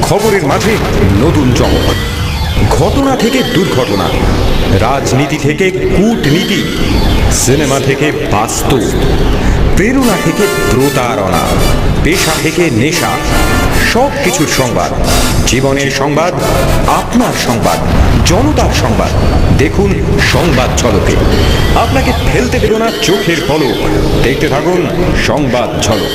খবরের মাঝে নতুন চমক, ঘটনা থেকে দুর্ঘটনা, রাজনীতি থেকে কূটনীতি, সিনেমা থেকে বাস্তব, প্রেরণা থেকে প্রতারণা, পেশা থেকে নেশা, সব কিছুর সংবাদ। জীবনের সংবাদ, আপনার সংবাদ, জনতার সংবাদ। দেখুন সংবাদ ঝলকে। আপনাকে ফেলতে দেব না চোখের পলক। দেখতে থাকুন সংবাদ ঝলক।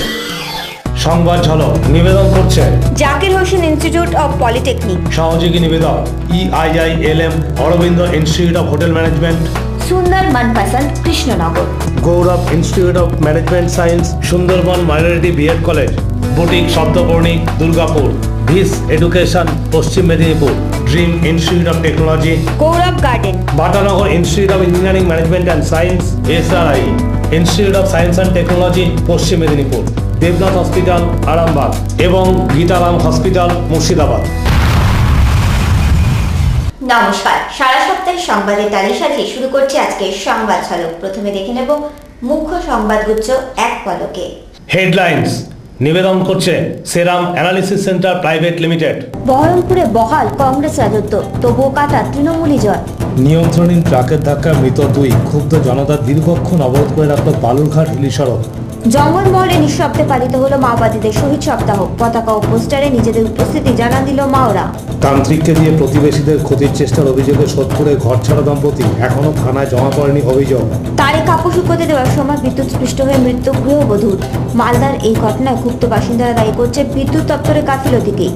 সংবাদ ঝলক নিবেদন করছে Zakir Hossain institute of polytechnic, সহযোগী নিবেদক EIILM, Aurobindo institute of hotel management, সুন্দর Monpasand Krishnanagar, Gourav institute of management science, Sundarban minority BEd college, boutique Shabdabarni Durgapur, ভিস education Paschim Medinipur, dream institute of technology, Gourav garden, Batanagar institute of engineering management and science, SRI institute of science and technology Paschim Medinipur, Debnath hospital Arambagh এবং Gitaram hospital Murshidabad. নমস্কার। সারা সপ্তাহের সংবাদের তালিকা সাজিয়ে শুরু করছে আজকের সংবাদ ঝলক। প্রথমে দেখে নেব মুখ্য সংবাদগুচ্ছ এক পলকে। হেডলাইন্স নিবেদন করছে সেরাম অ্যানালিসিস সেন্টার প্রাইভেট লিমিটেড। বহরমপুরে বহাল কংগ্রেস রাজত্ব, তবুও কাটা তৃণমূলী জয়। নিয়ন্ত্রণহীন ট্রাকের ধাক্কায় মৃত 2, ক্ষুব্ধ জনতা দীর্ঘক্ষণ অবরোধ করে রাখল বালুরঘাট হিলি সড়ক। জঙ্গলমহলে নিঃশব্দে পালিত হলো মাওবাদীদের শহীদ সপ্তাহ, পতাকা ও পোস্টারে নিজেদের উপস্থিতি জানান দিল মাওরা। তান্ত্রিককে দিয়ে প্রতিবেশীদের ক্ষতির চেষ্টার অভিযোগে সোদপুরে ঘরছাড়া দম্পতি, এখনো থানায় জমা পড়েনি অভিযোগ। তারে কাপড় শুকোতে দেওয়ার সময় বিদ্যুৎ স্পৃষ্ট হয়ে মৃত্যু গৃহবধূর। মালদার এই ঘটনায় ক্ষুব্ধ বাসিন্দারা দায়ী করছে বিদ্যুৎ দপ্তরের গাফিলতিকে।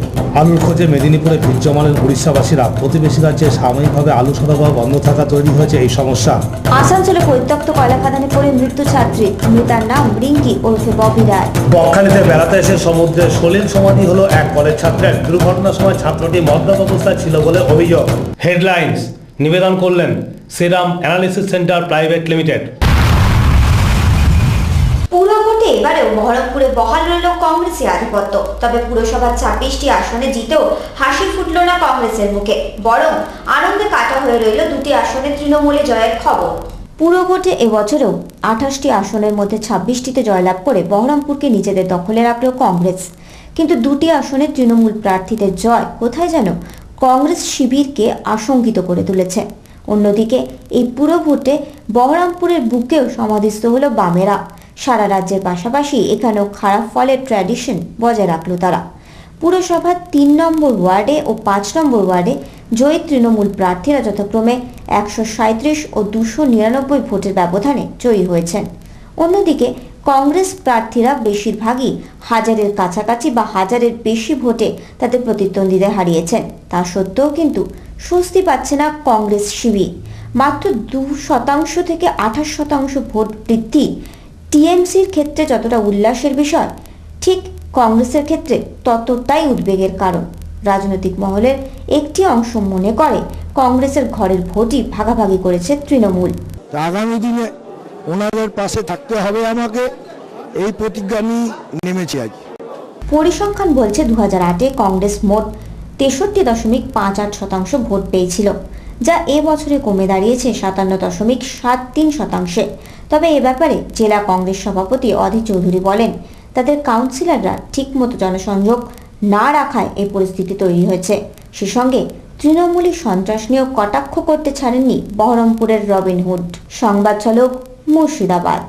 আলুর খোঁজে মেদিনীপুরে ভিড় জমালেন উড়িষ্যাবাসীরা। প্রতিবেশী রাজ্যে সাময়িকভাবে আলু সরবরাহ বন্ধ থাকা তৈরি হয়েছে এই সমস্যা। আসানসোলে পরিত্যক্ত কয়লা খাদানে পড়ে মৃত্যু ছাত্রী, মৃতার নাম রিঙ্কি ওরফে ববি রায়। বকখালিতে বেড়াতে এসে সমুদ্রে সলিল সমাধি হলো এক কলেজ ছাত্রের। দুর্ঘটনার সময় ছাত্রটি মদ্যপ অবস্থায় ছিল বলে অভিযোগ। হেডলাইন্স নিবেদন করলেন সেরাম অ্যানালিসিস সেন্টার প্রাইভেট লিমিটেড। পুর ভোটে এবারেও বহরমপুরে বহাল রইল কংগ্রেসের আধিপত্য। তবে পুরসভার 26টি আসনে জিতেও হাসি ফুটল না কংগ্রেসের মুখে, বরং আনন্দে কাটা হয়ে রইল 2টি আসনে তৃণমূলে জয়ের খবর। পুর ভোটে এবছরেও 28টি আসনের মধ্যে 26টিতে জয়লাভ করে বহরমপুরকে নিজেদের দখলে রাখল কংগ্রেস। কিন্তু 2টি আসনে তৃণমূল প্রার্থীদের জয় কোথায় যেন কংগ্রেস শিবিরকে আশঙ্কিত করে তুলেছে। অন্যদিকে এই পুর ভোটে বহরমপুরের বুকেও সমাধিস্থ হলো বামেরা। সারা রাজ্যের পাশাপাশি এখানেও খারাপ ফলের ট্র্যাডিশন বজায় রাখল তারা। পুরসভার 3 নম্বর ওয়ার্ডে ও 5 নম্বর ওয়ার্ডে জয়ী তৃণমূল প্রার্থীরা যথাক্রমে 137 ও 299 ভোটের ব্যবধানে জয়ী হয়েছেন। অন্যদিকে কংগ্রেস প্রার্থীরা বেশিরভাগই হাজারের কাছাকাছি বা হাজারের বেশি ভোটে তাদের প্রতিদ্বন্দ্বীদের হারিয়েছেন। তা সত্ত্বেও কিন্তু স্বস্তি পাচ্ছে না কংগ্রেস শিবির। মাত্র 2% থেকে 28% ভোট বৃদ্ধি টিএমসির ক্ষেত্রে যতটা উল্লাসের বিষয়, ঠিক কংগ্রেসের ক্ষেত্রে ততটাই উদ্বেগের কারণ। রাজনৈতিক মহলের একটি অংশ মনে করে কংগ্রেসের ঘরের ভোটই ভাগাভাগি করেছে তৃণমূল। আগামী দিনে ওনাদের পাশে থাকতে হবে আমাকে, এই প্রতিজ্ঞা নিয়ে নেমেছি আজ। পরিসংখ্যান বলছে 2008-এ কংগ্রেস মোট 63.58% ভোট পেয়েছিল, যা এবছরে কমে দাঁড়িয়েছে 57.73%। তবে এ ব্যাপারে জেলা কংগ্রেস সভাপতি অধীর চৌধুরী বলেন, তাদের কাউন্সিলররা ঠিকমতো জনসংযোগ না রাখায় এই পরিস্থিতি তৈরি হয়েছে। সে সঙ্গে তৃণমূলী সন্ত্রাস নিয়েও কটাক্ষ করতে ছাড়েননি বহরমপুরের রবিনহুড। সংবাদ ঝলক মুর্শিদাবাদ।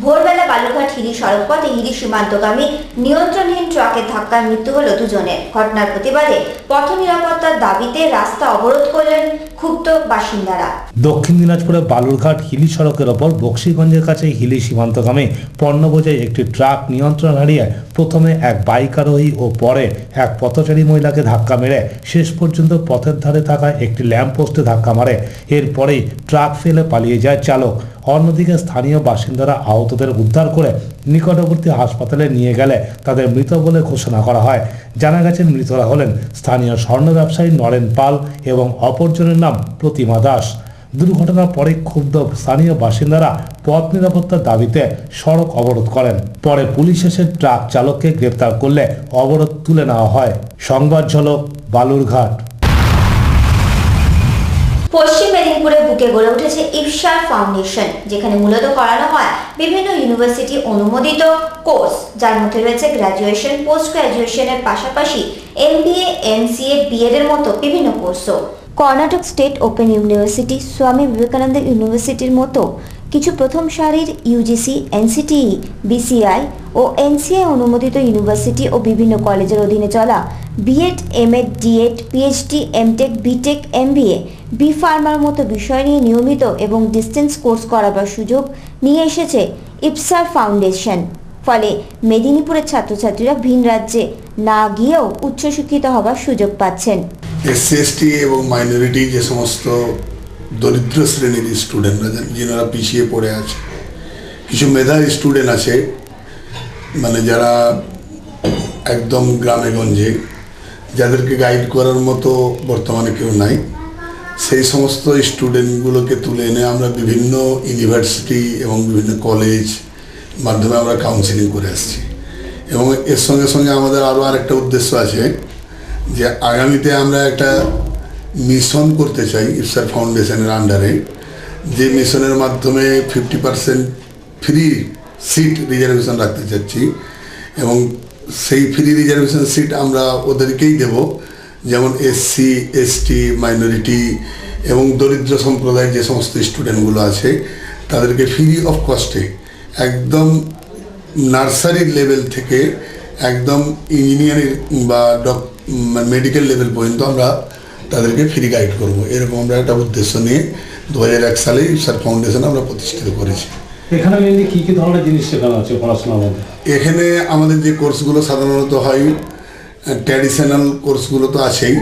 ভোরবেলা বালুরঘাট হিলি সড়ক পথে হিলি সীমান্তগামী নিয়ন্ত্রণহীন ট্রাকের ধাক্কায় মৃত্যু হল 2 জনের। ঘটনার প্রতিবাদে পথ নিরাপত্তার দাবিতে রাস্তা অবরোধ করলেন ক্ষুব্ধ বাসিন্দারা। দক্ষিণ দিনাজপুরে বালুরঘাট হিলি সড়কের ওপর বক্সিগঞ্জের কাছে হিলি সীমান্তগামী পণ্য বোঝাই একটি ট্রাক নিয়ন্ত্রণ হারিয়ে প্রথমে এক বাইক আরোহী ও পরে এক পথচারী মহিলাকে ধাক্কা মেরে শেষ পর্যন্ত পথের ধারে থাকা একটি ল্যাম্পপোস্টে ধাক্কা মারে। এরপরেই ট্রাক ফেলে পালিয়ে যায় চালক। অন্যদিকে স্থানীয় বাসিন্দারা আহতদের উদ্ধার করে নিকটবর্তী হাসপাতালে নিয়ে গেলে তাদের মৃত বলে ঘোষণা করা হয়। জানা গেছে মৃতরা হলেন স্থানীয় স্বর্ণ ব্যবসায়ী নরেন পাল এবং অপরজনের নাম প্রতিমা দাস। দুর্ঘটনার পরে ক্ষুব্ধ স্থানীয় বাসিন্দারা পথ নিরাপত্তার দাবিতে সড়ক অবরোধ করেন। পরে পুলিশ এসে ট্রাক চালককে গ্রেপ্তার করলে অবরোধ তুলে নেওয়া হয়। সংবাদ ঝলক বালুরঘাট। পশ্চিম মেদিনীপুর মেদিনীপুরের বুকে গড়ে উঠেছে ইফসার ফাউন্ডেশন, যেখানে মূলত করানো হয় বিভিন্ন ইউনিভার্সিটি অনুমোদিত কোর্স, যার মধ্যে রয়েছে গ্র্যাজুয়েশন, পোস্ট গ্র্যাজুয়েশনের পাশাপাশি MBA, MCA, BEd এর মতো বিভিন্ন কোর্সও। Karnataka State Open university, Swami Vivekananda ইউনিভার্সিটির মতো কিছু প্রথম সারির UGC, NCTE, BCI ও NCI অনুমোদিত ইউনিভার্সিটি ও বিভিন্ন কলেজের অধীনে চলা BEd, MAd, DEd, PhD, MTech, BTech, MBA, B.Pharmaর মতো বিষয় নিয়ে নিয়মিত এবং ডিস্টেন্স কোর্স করাবার সুযোগ নিয়ে এসেছে ইফসার ফাউন্ডেশন। ফলে মেদিনীপুরের ছাত্রছাত্রীরা ভিন রাজ্যে না গিয়েও উচ্চশিক্ষিত হবার সুযোগ পাচ্ছেন। SC/ST এবং মাইনরিটি যে সমস্ত দরিদ্র শ্রেণীর স্টুডেন্টরা যারা পিছিয়ে পড়ে আছে, কিছু মেধাবী স্টুডেন্ট আছে মানে যারা একদম গ্রামে গঞ্জে, যাদেরকে গাইড করার মতো বর্তমানে কেউ নাই, সেই সমস্ত স্টুডেন্টগুলোকে তুলে এনে আমরা বিভিন্ন ইউনিভার্সিটি এবং বিভিন্ন কলেজ মাধ্যমে আমরা কাউন্সিলিং করে আসছি। এবং এর সঙ্গে সঙ্গে আমাদের আরও আরেকটা উদ্দেশ্য আছে যে আগামীতে আমরা একটা মিশন করতে চাই ইফসার ফাউন্ডেশনের আন্ডারে, যে মিশনের মাধ্যমে 50% ফ্রি সিট রিজার্ভেশন রাখতে চাচ্ছি। এবং সেই ফ্রি রিজার্ভেশন সিট আমরা ওদেরকেই দেব, যেমন SC, ST, মাইনরিটি এবং দরিদ্র সম্প্রদায়ের যে সমস্ত স্টুডেন্টগুলো আছে তাদেরকে ফ্রি অফ কস্টে একদম নার্সারি লেভেল থেকে একদম ইঞ্জিনিয়ারিং বা মেডিকেল লেভেল পর্যন্ত আমরা তাদেরকে ফ্রি গাইড করব। এরকম আমরা একটা উদ্দেশ্য নিয়ে 2001 সালে ইফসার ফাউন্ডেশন আমরা প্রতিষ্ঠিত করেছি। এখানে মেনলি কী কী ধরনের জিনিস শেখানো হচ্ছে পড়াশোনার মধ্যে? এখানে আমাদের যে কোর্সগুলো সাধারণত হয় ট্র্যাডিশনাল কোর্সগুলো তো আছেই,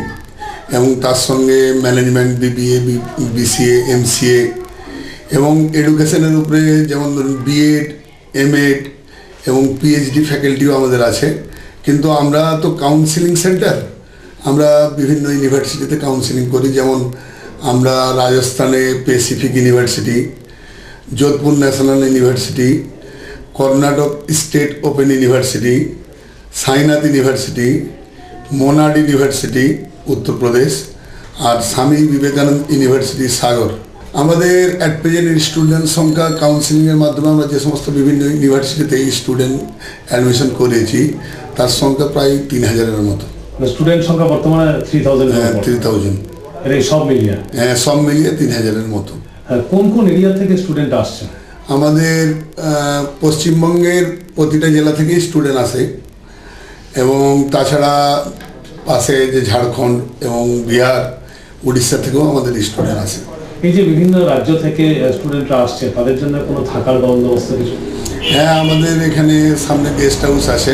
এবং তার সঙ্গে ম্যানেজমেন্ট, BBA, BCA, MCA এবং এডুকেশনের উপরে যেমন ধরুন BEd, MAd এবং PhD ফ্যাকাল্টিও আমাদের আছে। কিন্তু আমরা তো কাউন্সিলিং সেন্টার, আমরা বিভিন্ন ইউনিভার্সিটিতে কাউন্সিলিং করি। যেমন আমরা রাজস্থানে Pacific University, Jodhpur National University, Karnataka State Open University, Sainath University, Monad University Uttar Pradesh, আর স্বামী বিবেকানন্দ ইউনিভার্সিটি সাগর। আমাদের অ্যাট প্রেজেন্ট স্টুডেন্ট সংখ্যা কাউন্সিলিংয়ের মাধ্যমে আমরা যে সমস্ত বিভিন্ন ইউনিভার্সিটিতে স্টুডেন্ট অ্যাডমিশন করেছি তার সংখ্যা প্রায় 3000-এর মতো। স্টুডেন্ট সংখ্যা বর্তমানে 3000। হ্যাঁ, 3000। সব মিলিয়ে? হ্যাঁ, সব মিলিয়ে 3000-এর মতো। কোন কোন এরিয়া থেকে স্টুডেন্ট আসছে? আমাদের পশ্চিমবঙ্গের প্রতিটা জেলা থেকেই স্টুডেন্ট আসে, এবং তাছাড়া পাশে যে ঝাড়খণ্ড এবং বিহার, উড়িষ্যা থেকেও আমাদের স্টুডেন্ট আসে। এই যে বিভিন্ন রাজ্য থেকে স্টুডেন্টরা আসছে, তাদের জন্য কোনো থাকার বন্দোবস্ত কিছু? হ্যাঁ, আমাদের এখানে সামনে গেস্ট হাউস আছে,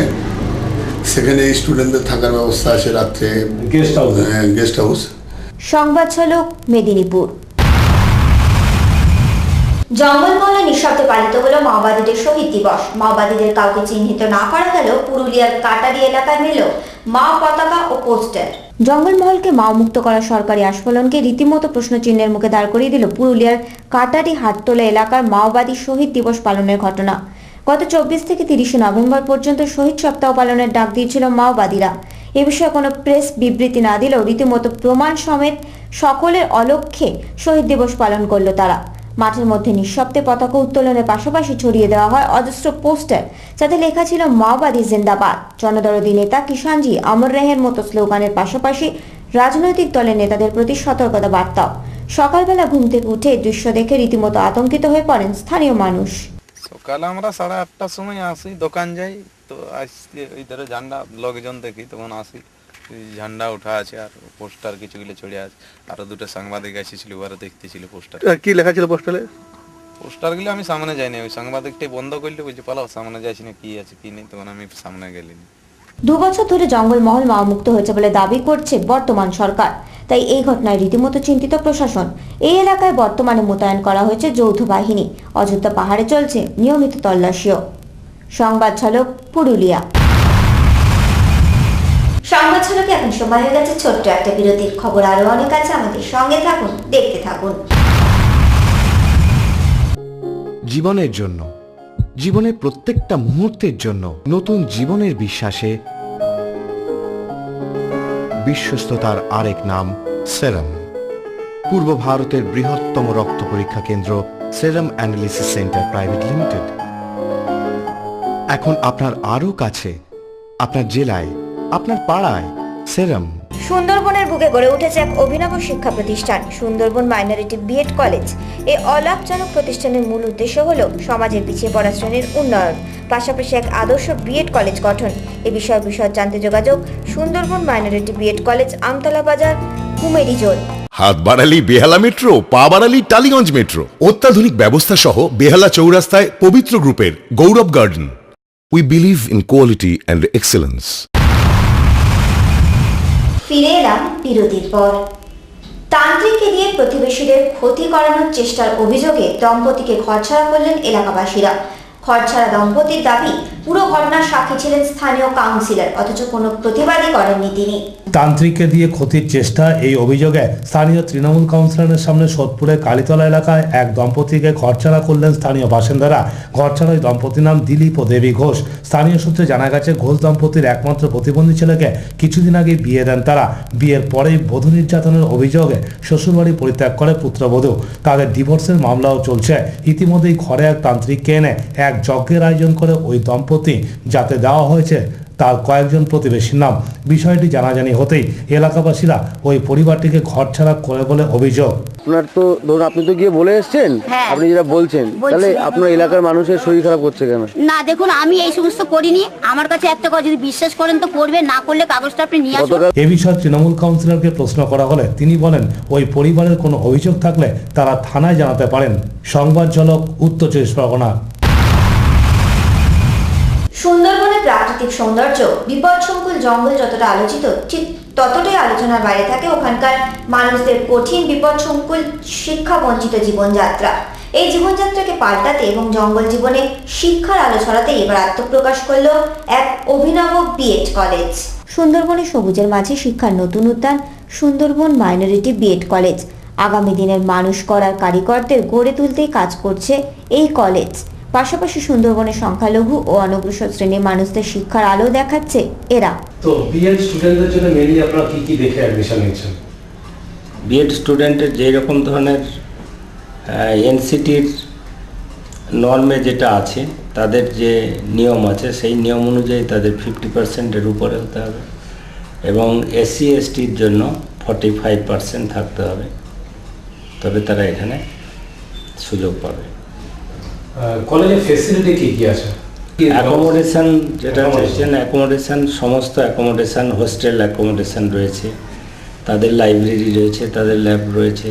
সেখানে স্টুডেন্টদের থাকার ব্যবস্থা আছে রাত্রে। Guest house? হ্যাঁ, গেস্ট হাউস। সংবাদ ঝলক মেদিনীপুর। জঙ্গলমহলে নিঃশব্দে পালিত হলো মাওবাদীদের শহীদ দিবস। মাওবাদীদের কাউকে চিহ্নিত না করা গেলেও পুরুলিয়ার কাটারি এলাকায় মিলল মাও পতাকা ও পোস্টার। জঙ্গলমহলকে মাও মুক্ত করা সরকারি আস্ফালনকে রীতিমতো প্রশ্নচিহ্নের মুখে দাঁড় করিয়ে দিল পুরুলিয়ার কাটারি হাটতলা এলাকার মাওবাদী শহীদ দিবস পালনের ঘটনা। গত 24 থেকে 30 নভেম্বর পর্যন্ত শহীদ সপ্তাহ পালনের ডাক দিয়েছিল মাওবাদীরা। এ বিষয়ে কোনো প্রেস বিবৃতি না দিলেও রীতিমতো প্রমাণ সমেত সকলের অলক্ষ্যে শহীদ দিবস পালন করল তারা। মাঠের মধ্যে নিঃশব্দে পতাকা উত্তোলনের পাশাপাশি ছড়িয়ে দেওয়া হয় অজস্র পোস্টার, যাতে লেখা ছিল মাওবাদী জিন্দাবাদ। জনদরদী নেতা কিষাণজি অমর রেহের মতো স্লোগানের পাশাপাশি রাজনৈতিক দলের নেতাদের প্রতি সতর্কতা বার্তাও। সকালবেলা ঘুম থেকে উঠে দৃশ্য দেখে রীতিমতো আতঙ্কিত হয়ে পড়েন স্থানীয় মানুষ। সকালে আমরা 8:30টার সময় আসি, দোকান যাই, তো আসলে ওই ধরে ঝান্ডা লোকজন দেখি, তখন আসি ঝান্ডা উঠা আছে আর পোস্টার কিছুগুলো ছড়ে আছে। আরো দুটো সাংবাদিক এসেছিল, ওরা দেখতেছিল পোস্টার। কি লেখা ছিল পোস্টারে? পোস্টারগুলো আমি সামনে যাইনি, ওই সাংবাদিকটাই বন্ধ করলে বলছে পালাও, সামনে যাইছি না কি আছে কি নেই, তখন আমি সামনে গেলিনি। 2 বছর ধরে জঙ্গলমহল মাওমুক্ত হয়েছে বলে দাবি করছে বর্তমান সরকার, তাই এই ঘটনায় রীতিমতো চিন্তিত প্রশাসন। এই এলাকায় বর্তমানে মোতায়েন করা হয়েছে যৌথ বাহিনী। অযোধ্যা পাহাড়ে চলছে নিয়মিত তল্লাশিও। সংবাদ ঝলক পুরুলিয়া। সংবাদ ঝলকে এখন সময় হয়ে গেছে ছোট্ট একটা বিরতির। খবর আরো অনেক আছে, আমাদের সঙ্গে থাকুন, দেখতে থাকুন। জীবনের জন্য, জীবনের প্রত্যেকটা মুহূর্তের জন্য নতুন জীবনের বিশ্বাসে বিশ্বস্ততার আরেক নাম সেরাম। পূর্ব ভারতের বৃহত্তম রক্ত পরীক্ষা কেন্দ্র সেরাম অ্যানালিসিস সেন্টার প্রাইভেট লিমিটেড এখন আপনার আরও কাছে, আপনার জেলায়, আপনার পাড়ায়। সেরাম। সুন্দরবনের বুকে গড়ে উঠেছে এক অভিনব শিক্ষা প্রতিষ্ঠান সুন্দরবন মাইনরিটি বিএড কলেজ। এই অলাভজনক প্রতিষ্ঠানের মূল উদ্দেশ্য হল সমাজের পিছিয়ে পড়া শ্রেণীর উন্নয়ন, পাশাপাশি এক আদর্শ বিএড কলেজ গঠন। এ বিষয়ে বিশদ জানতে যোগাযোগ Sundarban minority BEd college, Amtala Bazar, Kumeri zone. হাত বাড়ালি বেহালা মেট্রো, পা বাড়ালি টালিগঞ্জ মেট্রো। অত্যাধুনিক ব্যবস্থা সহ বেহালা চৌরাস্তায় পবিত্র গ্রুপের Gourav garden. We believe in quality and excellence. ফিরে এলাম বিরতির পর। তান্ত্রিককে দিয়ে প্রতিবেশীদের ক্ষতি করানোর চেষ্টার অভিযোগে দম্পতিকে ঘরছাড়া করলেন এলাকাবাসীরা। ঘরছাড়া দম্পতির দাবি, পুরো ঘটনার সাক্ষী ছিলেন স্থানীয় কাউন্সিলর, অথচ কোনো প্রতিবাদই করেননি তিনি। তান্ত্রিককে দিয়ে ক্ষতির চেষ্টা, এই অভিযোগে স্থানীয় তৃণমূল কাউন্সিলরের সামনে সোদপুরের কালীতলা এলাকায় এক দম্পতিকে ঘরছাড়া করলেন স্থানীয় বাসিন্দারা। ঘরছাড়া ওই দম্পতির নাম দিলীপ ও দেবী ঘোষ। স্থানীয় সূত্রে জানা গেছে, ঘোষ দম্পতির একমাত্র প্রতিবন্ধী ছেলেকে কিছুদিন আগে বিয়ে দেন তারা। বিয়ের পরেই বধূ নির্যাতনের অভিযোগে শ্বশুরবাড়ি পরিত্যাগ করে পুত্রবধূ। তাদের ডিভোর্সের মামলাও চলছে। ইতিমধ্যেই ঘরে এক তান্ত্রিককে এনে এক যজ্ঞের আয়োজন করে ওই দম্পতি যাতে দেওয়া হয়েছে তার কয়েকজন প্রতিবেশীর নাম। বিষয়টি জানাজানি হতেই এলাকাবাসীরা ওই পরিবারটিকে ঘরছাড়া করে বলে অভিযোগ। আপনার তো ধরুন আপনি তো গিয়ে বলে এসেছেন, আপনি যেটা বলছেন, তাহলে আপনার এলাকার মানুষের শরীর খারাপ করছে কেন? না দেখুন, আমি এই সমস্ত করিনি। আমার কাছে একটা কথা, যদি বিশ্বাস করেন তো করবে, না করলে কাগজটা আপনি নিয়ে আসুন। এ বিষয়ে তৃণমূল কাউন্সিলরকে প্রশ্ন করা হলে তিনি বলেন, ওই পরিবারের কোনো অভিযোগ থাকলে তারা থানায় জানাতে পারেন। সংবাদজনক, উত্তর 24 পরগনা। সুন্দরবনের প্রাকৃতিক সৌন্দর্য, বিপদসংকুল জঙ্গল যতটা আলোচিত, ঠিক ততটাই আলোচনার বাইরে থাকে ওখানকার মানুষদের কঠিন বিপদসংকুল শিক্ষা বঞ্চিত জীবনযাত্রা। এই জীবনযাত্রাকে পাল্টাতে এবং জঙ্গল জীবনে শিক্ষার আলো ছড়াতে এবার আত্মপ্রকাশ করল এক অভিনব বিএড কলেজ। সুন্দরবনে সবুজের মাঝে শিক্ষার নতুন উদ্যান সুন্দরবন মাইনরিটি বিএড কলেজ। আগামী দিনের মানুষ করার কারিগরদের গড়ে তুলতেই কাজ করছে এই কলেজ। পাশাপাশি সুন্দরবনের সংখ্যালঘু ও অনগ্রসর শ্রেণীর মানুষদের শিক্ষার আলো দেখাচ্ছে এরা। তো বিএড স্টুডেন্টদের জন্য মেনলি আপনারা কি কি দেখে অ্যাডমিশন নিচ্ছেন? বিএড স্টুডেন্টের যেই রকম ধরনের এনসিটির নর্মে যেটা আছে, তাদের যে নিয়ম আছে, সেই নিয়ম অনুযায়ী তাদের 50%-এর উপরে হতে হবে এবং এসসি এসটির জন্য 45% থাকতে হবে, তবে তারা এখানে সুযোগ পাবে। কলেজের ফেসিলিটি কি কি আছে? অ্যাকোমোডেশন যেটা চাইছেন, অ্যাকোমোডেশন, সমস্ত অ্যাকোমোডেশন, হোস্টেল অ্যাকোমোডেশন রয়েছে, তাদের লাইব্রেরি রয়েছে, তাদের ল্যাব রয়েছে।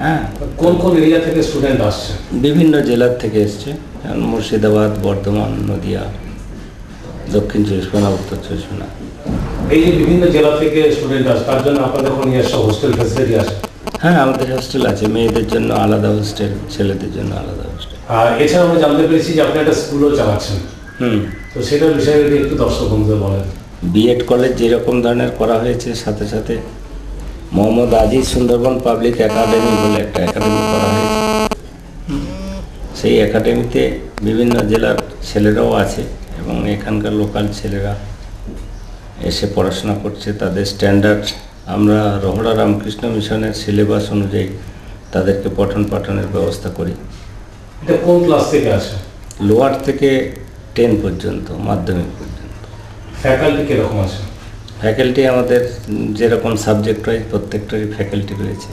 হ্যাঁ, কোন কোন এরিয়া থেকে স্টুডেন্ট আসছে? বিভিন্ন জেলার থেকে এসছে, যেমন মুর্শিদাবাদ, বর্ধমান, নদিয়া, দক্ষিণ 24 পরগনা, উত্তর 24 পরগনা। এই যে বিভিন্ন জেলা থেকে স্টুডেন্ট আসে, তার জন্য আপনাদের কোনো নিজস্ব হোস্টেল ফেসিলিটি আছে? হ্যাঁ, আমাদের হোস্টেল আছে, মেয়েদের জন্য আলাদা হোস্টেল, ছেলেদের জন্য আলাদা হোস্টেল। আর এছাড়া আমরা জানতে পেরেছি যে আপনি একটা স্কুলও চালাচ্ছেন। তো সেটার বিষয়ে যদি একটু দর্শক বন্ধুদের বলেন। বিএড কলেজ যেরকম ধরনের করা হয়েছে, সাথে সাথে মোহাম্মদ আজিজ সুন্দরবন পাবলিক একাডেমি বলে একটা একাডেমি করা হয়েছে। সেই একাডেমিতে বিভিন্ন জেলার ছেলেরাও আছে এবং এখানকার লোকাল ছেলেরা এসে পড়াশোনা করছে। তাদের স্ট্যান্ডার্ড আমরা রহড়া রামকৃষ্ণ মিশনের সিলেবাস অনুযায়ী তাদেরকে পঠন পাঠনের ব্যবস্থা করি। এটা কোন ক্লাস থেকে আসে? লোয়ার থেকে 10 পর্যন্ত, মাধ্যমিক পর্যন্ত। ফ্যাকাল্টি কিরকম আছে? ফ্যাকাল্টি আমাদের যেরকম সাবজেক্ট হয় প্রত্যেকটারই ফ্যাকাল্টি রয়েছে।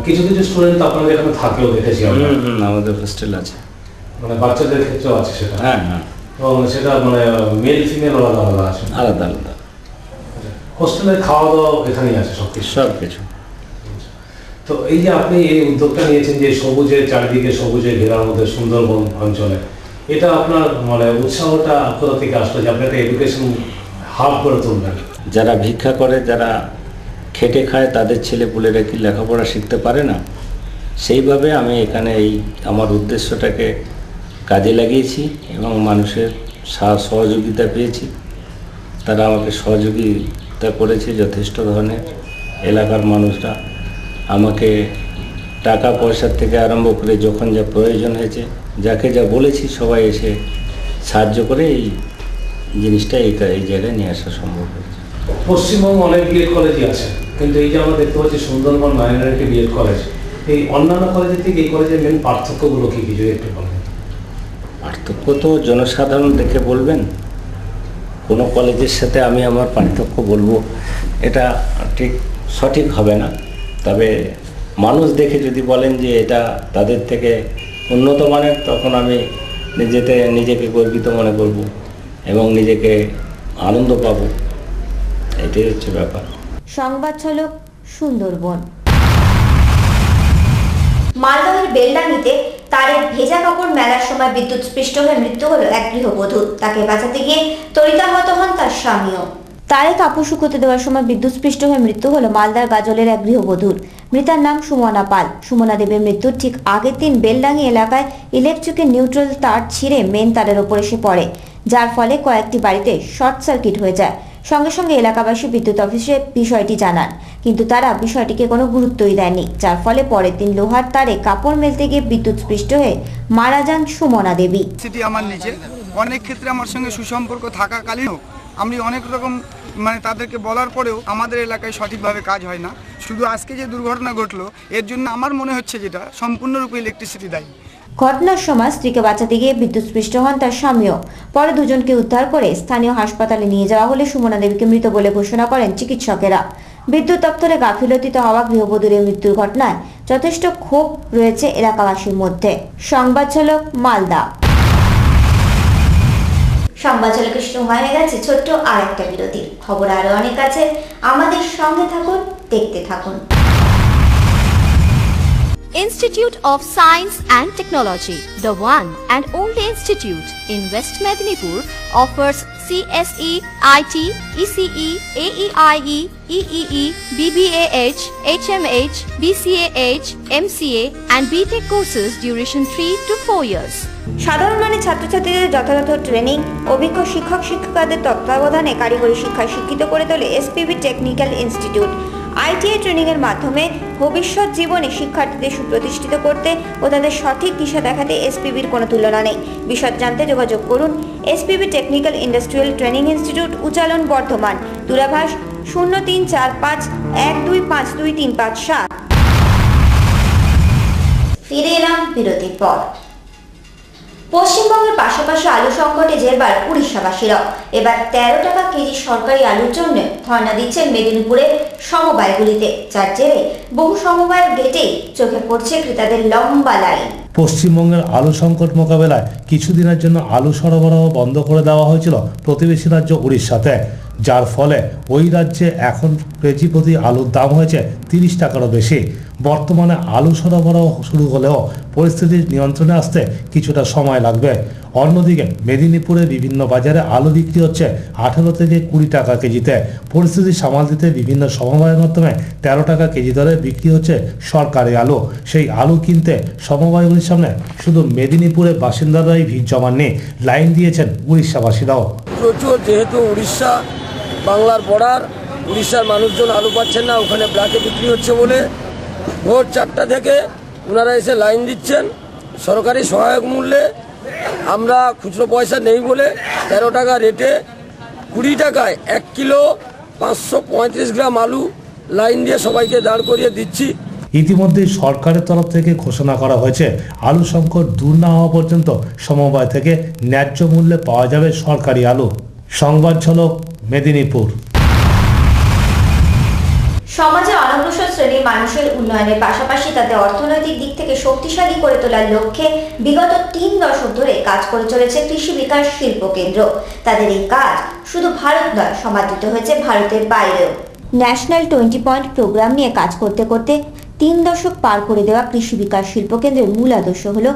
কিছু কিছু স্টুডেন্ট আপনাদের এখানে থাকেও দেখেছি আমরা। আমাদের হোস্টেল আছে, মানে বাচ্চাদের ক্ষেত্রেও আছে সেটা? হ্যাঁ হ্যাঁ। এবং সেটা মানে মেল ফিমেল আলাদা আলাদা আছে? আলাদা আলাদা। হোস্টেলের খাওয়া দাওয়া এখানেই আছে সব কিছু? সব কিছু। তো এই যে আপনি এই উদ্যোগটা নিয়েছেন যে সবুজের চারিদিকে সবুজে ঘেরার মধ্যে সুন্দরবন অঞ্চলে, এটা আপনার মানে উৎসাহটা কোথা থেকে আসলো যে আপনি একটা এডুকেশন হাব করে তুলবেন? যারা ভিক্ষা করে, যারা খেটে খায়, তাদের ছেলেপুলেরা কি লেখাপড়া শিখতে পারে না? সেইভাবে আমি এখানে এই আমার উদ্দেশ্যটাকে কাজে লাগিয়েছি এবং মানুষের সহযোগিতা পেয়েছি। তারা আমাকে সহযোগিতা করেছে যথেষ্ট ধরনের। এলাকার মানুষরা আমাকে টাকা পয়সার থেকে আরম্ভ করে যখন যা প্রয়োজন হয়েছে, যাকে যা বলেছি, সবাই এসে সাহায্য করে এই জিনিসটা এই জায়গায় নিয়ে আসা সম্ভব হয়েছে। পশ্চিমবঙ্গ অনেক বিএড কলেজই আছে, কিন্তু এই যে আমরা দেখতে পাচ্ছি সুন্দরবন মাইনরিটি বিএড কলেজ, এই অন্যান্য কলেজের থেকে এই কলেজের মেন পার্থক্যগুলো কি যদি একটু বলেন? পার্থক্য তো জনসাধারণ দেখে বলবেন, কোনো কলেজের সাথে আমি আমার পার্থক্য বলবো এটা ঠিক সঠিক হবে না। তবে মানুষ দেখে যদি বলেন যে এটা তাদের থেকে উন্নত মানের, তখন আমি নিজেকে গর্বিত মনে করব এবং নিজেকে আনন্দ পাব, এটাই হচ্ছে ব্যাপার। সংবাদ ঝলক সুন্দরবন। মালদহের বেলডাঙ্গিতে তারের ভেজা কাপড় মেলার সময় বিদ্যুৎ স্পৃষ্ট হয়ে মৃত্যু হলো এক গৃহবধূর। তাকে বাঁচাতে গিয়ে তড়িতাহত হন তার স্বামীও। তারে কাপড় শুকোতে দেওয়ার সময় বিদ্যুৎ স্পৃষ্ট হয়ে মৃত্যু হলো মালদার গাজলের এক গৃহবধূর। মৃতার নাম সুমনা পাল। সুমনা দেবীর মৃত্যুর ঠিক আগের দিন বেলডাঙ্গি এলাকায় ইলেকট্রিকের নিউট্রাল তার ছিঁড়ে মেন তারের ওপর এসে পড়ে, যার ফলে কয়েকটি বাড়িতে শর্ট সার্কিট হয়ে যায়। সঙ্গে সঙ্গে এলাকাবাসী বিদ্যুৎ অফিসে বিষয়টি জানান, কিন্তু তারা বিষয়টিকে কোনো গুরুত্বই দেয়নি, যার ফলে পরের দিন লোহার তারে কাপড় মেলতে গিয়ে বিদ্যুৎ স্পৃষ্ট হয়ে মারা যান সুমনা দেবী। সেটি আমার নিচে অনেক ক্ষেত্রে আমার সঙ্গে সুসম্পর্ক থাকাকালীনও আমি অনেক রকম তাদেরকে বলার পরেও আমাদের এলাকায় সঠিকভাবে কাজ হয় না। শুধু আজকে যে দুর্ঘটনা ঘটলো এর জন্য আমার মনে হচ্ছে যেটা সম্পূর্ণরূপে ইলেকট্রিসিটি দায়ী। ঘটনার সময় স্ত্রীকে বাঁচাতে গিয়ে বিদ্যুৎ স্পৃষ্ট হন তার স্বামীও। পরে দুজনকে উদ্ধার করে স্থানীয় হাসপাতালে নিয়ে যাওয়া হলে সুমনা দেবীকে মৃত বলে ঘোষণা করেন চিকিৎসকেরা। বিদ্যুৎ দপ্তরে গাফিলতিতে হওয়া গৃহবধূর মৃত্যুর ঘটনায় যথেষ্ট ক্ষোভ রয়েছে এলাকাবাসীর মধ্যে। সংবাদ ঝলক মালদা। সংবাদ ঝলকের সময় হয়ে গেছে ছোট্ট আর একটা বিরতি। খবর আরো অনেক আছে, আমাদের সঙ্গে থাকুন, দেখতে থাকুন। Institute of Science and Technology, the one and only institute in West Medinipur, offers CSE, IT, ECE, AEIE, EEE, BBAH, HMH, BCAH, MCA and BTech courses duration 3 to 4 years. সাধারণ মানের ছাত্রছাত্রীদের যথাযথ ট্রেনিং, অভিজ্ঞ শিক্ষক শিক্ষিকাদের তত্ত্বাবধানে কারিগরি শিক্ষায় শিক্ষিত করে তোলে এসপিবি টেকনিক্যাল ইনস্টিটিউট। আইটিআই ট্রেনিংয়ের মাধ্যমে ভবিষ্যৎ জীবনে শিক্ষার্থীদের সুপ্রতিষ্ঠিত করতে ও তাদের সঠিক দিশা দেখাতে এসপিবির কোনো তুলনা নেই। বিশদ জানতে যোগাযোগ করুন SPB technical industrial training institute, Uchalan, Bardhaman. দূরভাষ 0345125235 ফিরে এলাম বিরতির পর। পশ্চিমবঙ্গের পাশাপাশি আলু সংকটে জেরবার উড়িষ্যাবাসীরাও। এবার 13 টাকা কেজি সরকারি আলুর জন্য ধর্ণা দিচ্ছেন মেদিনীপুরের সমবায়গুলিতে, যার জেরে বহু সমবায়ের গেটেই চোখে পড়ছে ক্রেতাদের লম্বা লাইন। পশ্চিমবঙ্গের আলু সংকট মোকাবেলায় কিছুদিনের জন্য আলু সরবরাহ বন্ধ করে দেওয়া হয়েছিল প্রতিবেশী রাজ্য উড়িষ্যাতে, যার ফলে ওই রাজ্যে এখন কেজি প্রতি আলুর দাম হয়েছে 30 টাকারও বেশি। বর্তমানে আলু সরবরাহ শুরু হলেও পরিস্থিতির নিয়ন্ত্রণে আসতে কিছুটা সময় লাগবে। অন্যদিকে মেদিনীপুরের বিভিন্ন বাজারে আলু বিক্রি হচ্ছে 18 থেকে 20 টাকা কেজিতে। পরিস্থিতি সামাল দিতে বিভিন্ন সমবায়ের মাধ্যমে 13 টাকা কেজি দরে বিক্রি হচ্ছে সরকারি আলু। সেই আলু কিনতে সমবায়গুলির সামনে শুধু মেদিনীপুরের বাসিন্দারাই ভিড় জমাননি, লাইন দিয়েছেন উড়িষ্যাবাসীরাও। প্রচুর, যেহেতু উড়িষ্যা বাংলার বর্ডার, উড়িষ্যার মানুষজন আলু পাচ্ছেন না, ওখানে ব্ল্যাকে বিক্রি হচ্ছে বলে ভোর 4টা থেকে ওনারা এসে লাইন দিচ্ছেন সরকারি সহায়ক মূল্যে। আমরা খুচরো পয়সা নেই বলে 13 টাকা রেটে 20 টাকায় 1 কিলো 535 গ্রাম আলু লাইন দিয়ে সবাইকে দাঁড় করিয়ে দিচ্ছি। ইতিমধ্যে সরকারের তরফ থেকে ঘোষণা করা হয়েছে আলু সংকট দূর না হওয়া পর্যন্ত সমবায় থেকে ন্যায্য মূল্যে পাওয়া যাবে সরকারি আলু। সংবাদ ঝলক মেদিনীপুর। সমাজে অনগ্রসর শ্রেণীর মানুষের উন্নয়নের পাশাপাশি তাদের অর্থনৈতিক দিক থেকে শক্তিশালী করে তোলার লক্ষ্যে বিগত 3 দশক ধরে কাজ করে চলেছে কৃষি বিকাশ শিল্প কেন্দ্র। তাদের এই কাজ শুধু ভারত নয়, সমাদৃত হয়েছে ভারতের বাইরেও। ন্যাশনাল 20 পয়েন্ট প্রোগ্রাম নিয়ে কাজ করতে করতে 3 দশক পার করে দেওয়া কৃষি বিকাশ শিল্প কেন্দ্রের মূল আদর্শ হল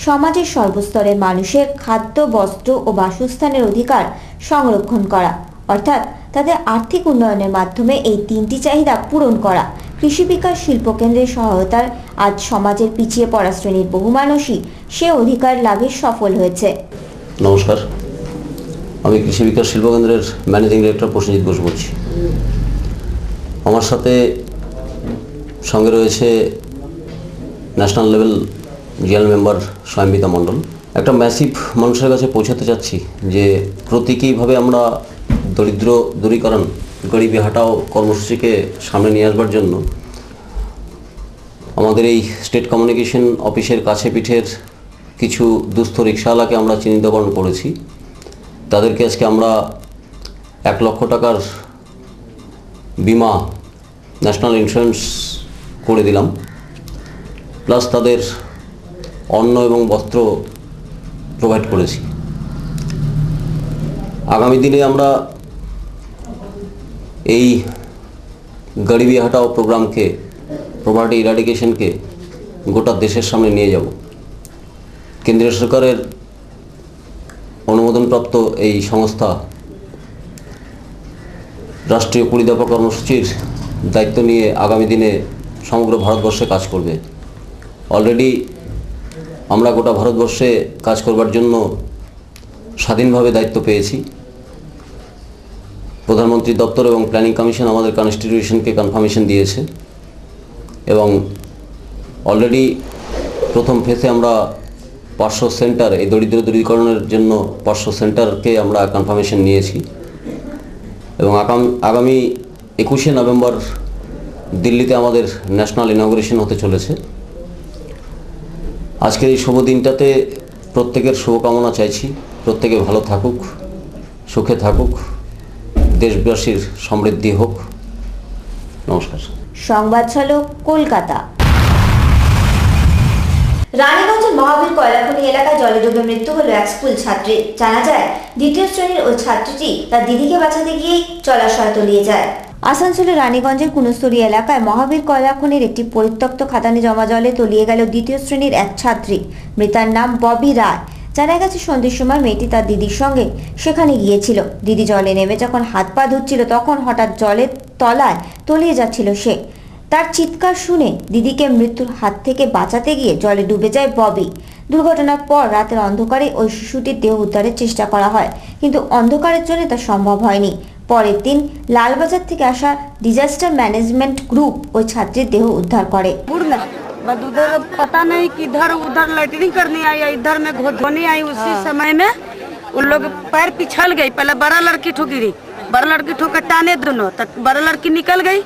সমাজের সর্বস্তরের মানুষের খাদ্য, বস্ত্র ও বাসস্থানের অধিকার সংরক্ষণ করা, অর্থাৎ তাদের আর্থিক উন্নয়নের মাধ্যমে এই 3টি চাহিদা পূরণ করা। কৃষি বিকাশ শিল্প কেন্দ্রের সহায়তার আজ সমাজের পিছিয়ে পড়া শ্রেণীর বহু মানুষই সে অধিকার লাভে সফল হয়েছে। নমস্কার, আমি কৃষি বিকাশ শিল্প কেন্দ্রের ম্যানেজিং ডিরেক্টর প্রসেনজিৎ ঘোষ বলছি। আমার সাথে সঙ্গে রয়েছে ন্যাশনাল লেভেল জিএল মেম্বার স্বয়ম্বিতা মণ্ডল। একটা ম্যাসিভ মানুষের কাছে পৌঁছাতে চাচ্ছি যে প্রতীকীভাবে আমরা দরিদ্র দূরীকরণ গরিবি হাটাও কর্মসূচিকে সামনে নিয়ে আসবার জন্য আমাদের এই স্টেট কমিউনিকেশন অফিসের কাছে পিঠের কিছু দুস্থ রিক্সাওয়ালাকে আমরা চিহ্নিতকরণ করেছি। তাদেরকে আজকে আমরা 1 লক্ষ টাকার বিমা ন্যাশনাল ইন্স্যুরেন্স করে দিলাম, প্লাস তাদের অন্ন এবং বস্ত্র প্রোভাইড করেছি। আগামী দিনে আমরা এই গরিবি হাটাও প্রোগ্রামকে, পভার্টি ইরাডিকেশনকে গোটা দেশের সামনে নিয়ে যাব। কেন্দ্রীয় সরকারের অনুমোদনপ্রাপ্ত এই সংস্থা রাষ্ট্রীয় 20 দফা কর্মসূচির দায়িত্ব নিয়ে আগামী দিনে সমগ্র ভারতবর্ষে কাজ করবে। অলরেডি আমরা গোটা ভারতবর্ষে কাজ করবার জন্য স্বাধীনভাবে দায়িত্ব পেয়েছি। প্রধানমন্ত্রী দপ্তর এবং প্ল্যানিং কমিশন আমাদের কনস্টিটিউশনকে কনফার্মেশন দিয়েছে এবং অলরেডি প্রথম ফেজে আমরা 500 সেন্টার, এই দরিদ্র দূরীকরণের জন্য 500 সেন্টারকে আমরা কনফার্মেশন নিয়েছি এবং আগামী 21শে নভেম্বর দিল্লিতে আমাদের ন্যাশনাল ইনঅগ্রেশন হতে চলেছে। আজকের এই শুভ দিনটাতে প্রত্যেকের শুভকামনা চাইছি, প্রত্যেকে ভালো থাকুক, সুখে থাকুক, দেশবাসীর সমৃদ্ধি হোক। নমস্কার। সংবাদ ঝলক, কলকাতা। রানীগঞ্জের মহাবীর কয়লাখনি এলাকায় জলে ডুবে মৃত্যু হলো এক স্কুল ছাত্রীর। জানা যায়, 2য় শ্রেণীর ওই ছাত্রীটি তার দিদিকে বাঁচাতে গিয়েই জলাশয়ে তলিয়ে যায়। আসানসোলের রানীগঞ্জের কুনস্তরি এলাকায় মহাবীর কয়লাখনির একটি পরিত্যক্ত খাদানে জমা জলে তলিয়ে গেল 2য় শ্রেণীর এক ছাত্রী। মৃতার নাম ববি রায়। জানা গেছে, সন্ধ্যের সময় মেয়েটি তার দিদির সঙ্গে সেখানে গিয়েছিল। দিদি জলে নেমে যখন হাত পা ধুচ্ছিল, তখন হঠাৎ জলের তলায় তলিয়ে যাচ্ছিল সে। তার চিৎকার শুনে দিদিকে মৃত্যুর হাত থেকে বাঁচাতে গিয়ে জলে ডুবে যায় ববি। দুর্ঘটনার পর রাতের অন্ধকারে ওই শিশুটির দেহ উদ্ধারের চেষ্টা করা হয়, কিন্তু অন্ধকারের জন্য তা সম্ভব হয়নি। পরের দিন লালবাজার থেকে আসা ডিজাস্টার ম্যানেজমেন্ট গ্রুপ ওই ছাত্রীর দেহ উদ্ধার করে। उधर पता नहीं कि इधर उधर लैटरिंग करने आई या इधर में धोने आई। उसी समय में उन लोग पैर पिछल गई। पहले बड़ा लड़की ठो गिरी, बड़ा लड़की ठो के टाने दोनों, तब बड़ा लड़की निकल गई।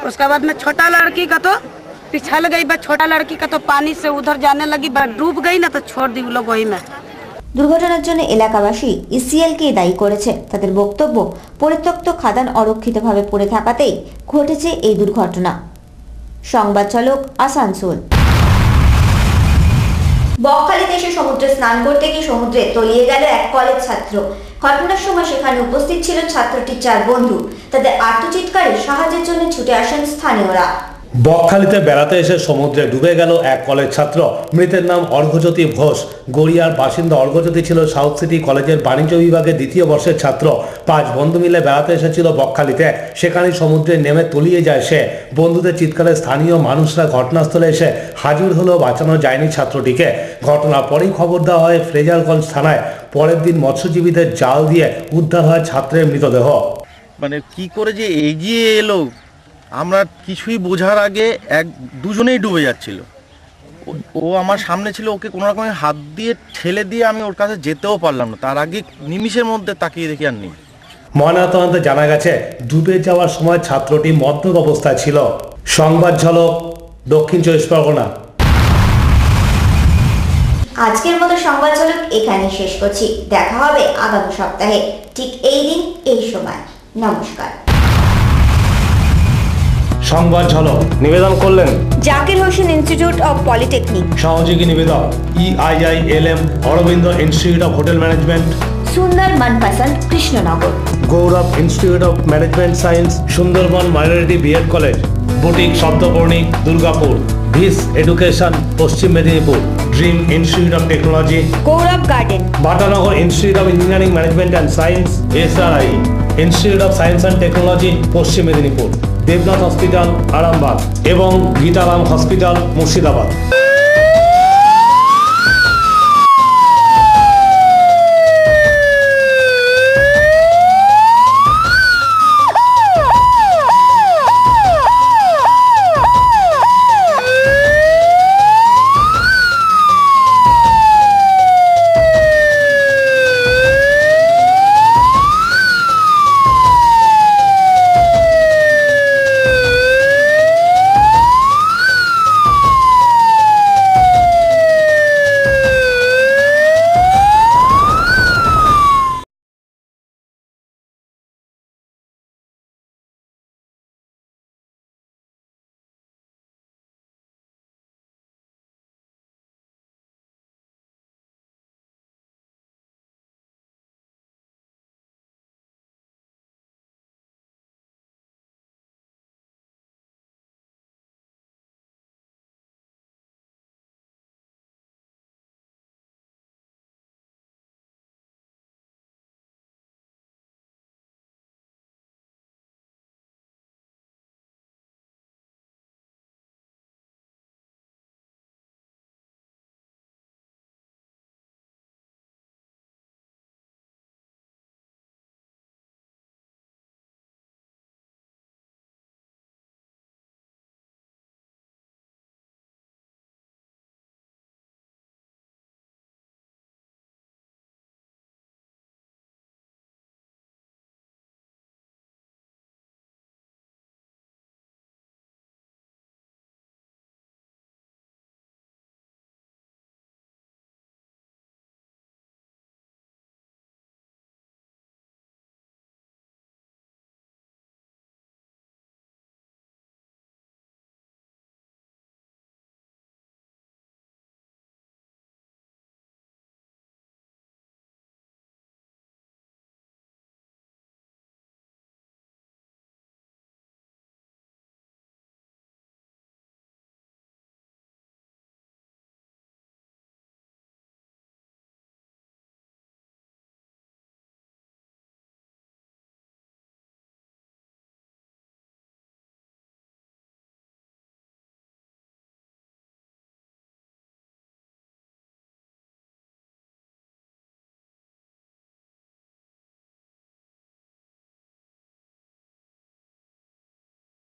उसके बाद में छोटा लड़की का तो पिछल गई, छोटा लड़की का तो पानी से उधर जाने लगी, डूब गई ना, तो छोड़ दी लोग वही में। দুর্ঘটনার জন্য এলাকাবাসী ইসিএলকে দায়ী করেছে। তাদের বক্তব্য, পরিত্যক্ত খাদান অরক্ষিতভাবে পড়ে থাকাতেই ঘটেছে এই দুর্ঘটনা। সংবাদ ঝলক, আসানসোল। বকখালিতে এসে সমুদ্রে স্নান করতে গিয়ে সমুদ্রে তলিয়ে গেল এক কলেজ ছাত্র। ঘটনার সময় সেখানে উপস্থিত ছিল ছাত্রটির 4 বন্ধু। তাদের আর্তচিৎকারে সাহায্যের জন্য ছুটে আসেন স্থানীয়রা। বকখালিতে বেড়াতে এসে সমুদ্রে ডুবে গেল এক কলেজ ছাত্র। মৃতের নাম অর্ঘ্যজ্যোতি ঘোষ। গড়িয়ার বাসিন্দা অর্ঘ্যজ্যোতি ছিল সাউথ সিটি কলেজের বাণিজ্য বিভাগের 2য় বর্ষের ছাত্র। 5 বন্ধু মিলে বেড়াতে এসেছিল বকখালিতে। সেখানেই সমুদ্রে নেমে তলিয়ে যায় সে। বন্ধুদের চিৎকারে স্থানীয় মানুষরা ঘটনাস্থলে এসে হাজির হলেও বাঁচানো যায়নি ছাত্রটিকে। ঘটনার পরেই খবর দেওয়া হয় ফ্রেজারগঞ্জ থানায়। পরের দিন মৎস্যজীবীদের জাল দিয়ে উদ্ধার হয় ছাত্রের মৃতদেহ। মানে কি করে যে এগিয়ে এলো আমরা কিছুই বোঝার আগে দুজনেই ডুবে যাচ্ছিল। ও আমার সামনে ছিল, ওকে কোনো রকমের হাত দিয়ে ঠেলে দিয়ে আমি ওর কাছে যেতেও পারলাম না। তার আগে নিমিষের মধ্যে তাকিয়ে দেখি আর নেই। ময়নাতদন্তে জানা গেছে, ডুবে যাওয়ার সময় ছাত্রটি মদ্যপ অবস্থায় ছিল। সংবাদ ঝলক, দক্ষিণ 24 পরগনা। আজকের মতো সংবাদ ঝলক এখানে শেষ করছি। দেখা হবে আগামী সপ্তাহে ঠিক এই দিন এই সময়। নমস্কার। সংবাদ ঝলক নিবেদন করলেন Zakir Hossain institute of polytechnic. সহযোগী নিবেদক EIILM, Aurobindo institute of hotel management, সুন্দর Monpasand, Krishnanagar. Gourav institute of management science, Sundarban minority BEd college, boutique শব্দবর্ণিক, দুর্গাপুর। ভিস education, Paschim Medinipur. Dream institute of technology, Gourav garden. Batanagar institute of engineering management and science, SRI institute of science and technology, Paschim Medinipur. Debnath hospital, Arambagh এবং Gitaram hospital, Murshidabad.